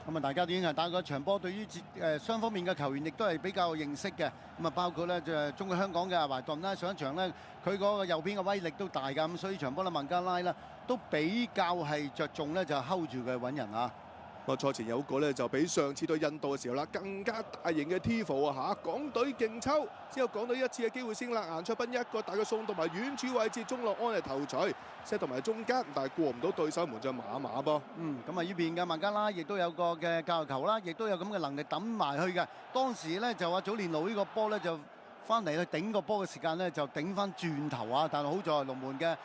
咁啊，大家都已經係打過一場波，對於雙方面嘅球員亦都係比較認識嘅。咁啊，包括咧就中國香港嘅懷頓啦，上一場咧佢嗰個右邊嘅威力都大㗎，咁所以場波咧孟加拉咧都比較係着重咧就 hold 住佢揾人啊。賽前有個咧就比上次對印度嘅時候啦，更加大型嘅 Tifo 啊嚇，港隊勁抽，之後港隊一次嘅機會先啦，顏卓彬一個大嘅送到埋遠處位置，鍾樂安係頭槌 set 到埋中間，但係過唔到對手門將馬馬噃。咁啊呢邊嘅孟加拉亦都有個嘅教球啦，亦都有咁嘅能力揼埋去嘅。當時咧就話祖連奴呢個波咧就翻嚟去頂個波嘅時間咧就頂翻轉頭啊，但係好在龍門嘅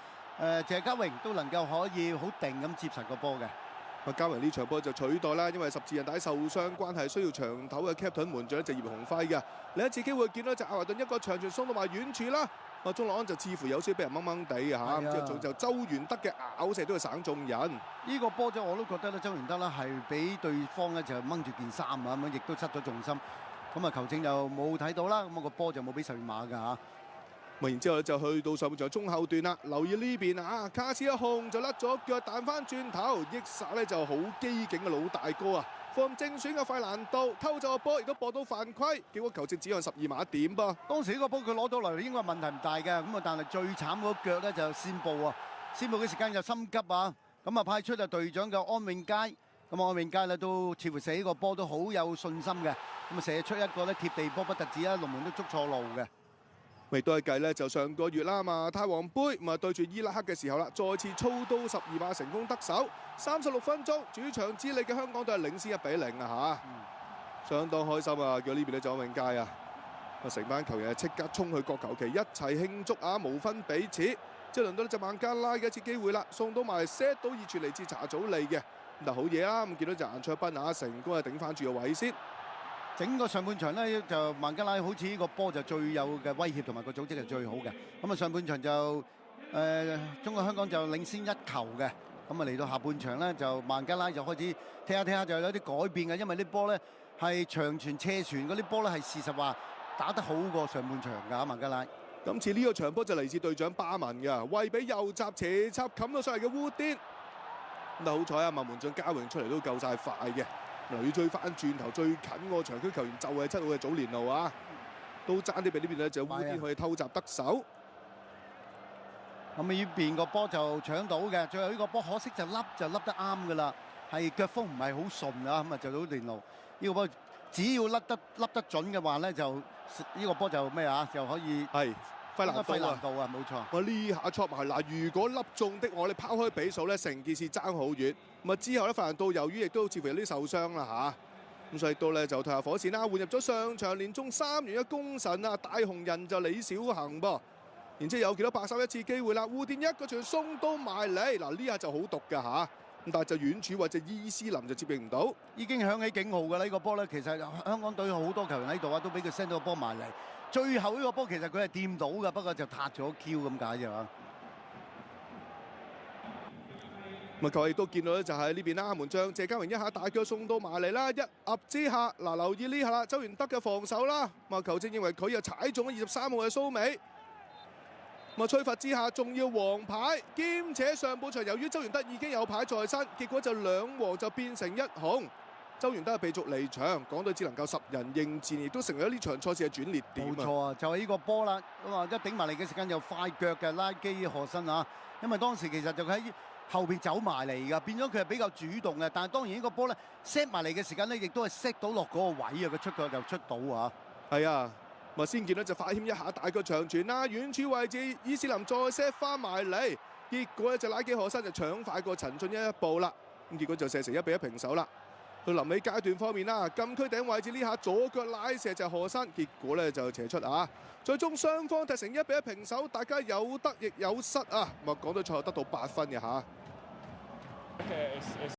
謝家榮都能夠可以好定咁接實個波嘅。嘉榮呢場波就取代啦，因為十字韌帶受傷關係，需要長頭嘅 captain 門將就葉鴻輝嘅。另一次機會見到就阿華頓一個長傳送到埋遠處啦，鍾樂安就似乎有少俾人掹掹地嘅嚇，之後仲就周元德嘅咬射都係省中人。呢個波就我都覺得咧，周元德咧係俾對方咧就掹住件衫啊咁樣，亦都失咗重心。咁啊球證就冇睇到啦，咁啊個波就冇俾十二碼㗎嚇。然之後咧就去到上半場中後段啦，留意呢邊啊，卡斯一控就甩咗腳彈翻轉頭，益薩咧就好機警嘅老大哥啊，放正選嘅費蘭道偷走個波，亦都搏到犯規，結果球證指向12碼點噃。當時呢個波佢攞到嚟應該問題唔大嘅，咁啊但係最慘嗰腳咧就先報啊，先報嘅時間就心急啊，咁啊派出就隊長嘅安永佳，咁安永佳咧都似乎射呢個波都好有信心嘅，咁啊射出一個咧貼地波不特止啊，龍門都捉錯路嘅。亦都係計咧，就上個月啦嘛，泰皇杯咁啊對住伊拉克嘅時候啦，再次操刀12碼成功得手，36分鐘主場之利嘅香港隊係領先1-0啊嚇，相當開心啊！叫呢邊咧就安永佳啊，成班球員係即刻衝去國球旗一齊慶祝啊，無分彼此。即係輪到呢隻孟加拉嘅一次機會啦，送到埋 set 到熱傳嚟自查祖利嘅，嗱好嘢啦！咁見到就顏卓彬啊，成功係頂翻住個位先。整個上半場咧就孟加拉好似呢個波就最有嘅威脅同埋個組織係最好嘅。咁啊上半場就中國香港就領先1球嘅。咁啊嚟到下半場咧就孟加拉就開始踢下就有啲改變嘅，因為啲波咧係長傳斜傳嗰啲波咧係事實話打得好過上半場㗎孟加拉。今次呢個場波就嚟自隊長巴文㗎，為俾右閘斜插冚到上嚟嘅烏甸。咁好彩啊，孟門將嘉榮出嚟都夠晒快嘅。留意追翻轉頭最近個場區球員就係7號嘅祖連奴啊，都爭啲俾呢邊咧就烏甸可以偷襲得手。咁呢邊個波就搶到嘅，最後呢個波可惜就笠得啱㗎啦，係腳風唔係好順啊，咁啊就祖連奴呢個波只要笠得準嘅話咧，就呢個波就咩啊，就可以係。費蘭道啊，冇錯。我呢下戳埋嗱，如果粒中的我哋拋開比數咧，成件事爭好遠。咁啊之後咧，費蘭道由於亦都似乎有啲受傷啦嚇，咁所以到咧就退下火線啦，換入咗上場連中3元嘅功臣啊，大紅人就李小恒噃。然之後有幾多831次機會啦，烏甸一個傳送到埋嚟，嗱呢下就好毒㗎嚇。咁但係就遠處或者伊斯林就接應唔到，已經響起警號㗎啦！呢個波咧，其實香港隊好多球員喺度啊，都俾佢 send 到個波埋嚟。最後呢個波其實佢係掂到㗎，不過就撻咗 Q 咁解啫嘛。咁啊，球亦都見到咧，就係呢邊啦，門將謝家榮一下大腳送到埋嚟啦，一壓之下，嗱留意呢下啦，周元德嘅防守啦，咁啊球證認為佢又踩中咗23號嘅蘇美。咁啊，吹罰之下仲要黃牌，兼且上半場由於周元德已經有牌在身，結果就2黃就變成1紅。周元德係被逐離場，港隊只能夠10人應戰，亦都成為咗呢場賽事嘅轉捩點。冇錯啊，就係呢個波啦。咁啊，一頂埋嚟嘅時間又快腳嘅拉基何身啊，因為當時其實就喺後邊走埋嚟㗎，變咗佢係比較主動嘅。但係當然呢個波咧 set 埋嚟嘅時間咧，亦都係 set 到落嗰個位啊，佢出腳就出到啊。係啊。咁啊，先見到就快謙一下大腳長傳啦，遠處位置伊斯林再 set 翻埋嚟，結果咧就拉基可身就搶快過陳俊一步啦，咁結果就射成1-1平手啦。到臨尾階段方面啦，禁區頂位置呢下左腳拉射就何身，結果咧就斜出啊，最終雙方踢成1-1平手，大家有得亦有失啊。咁啊，港隊賽後得到8分嘅嚇。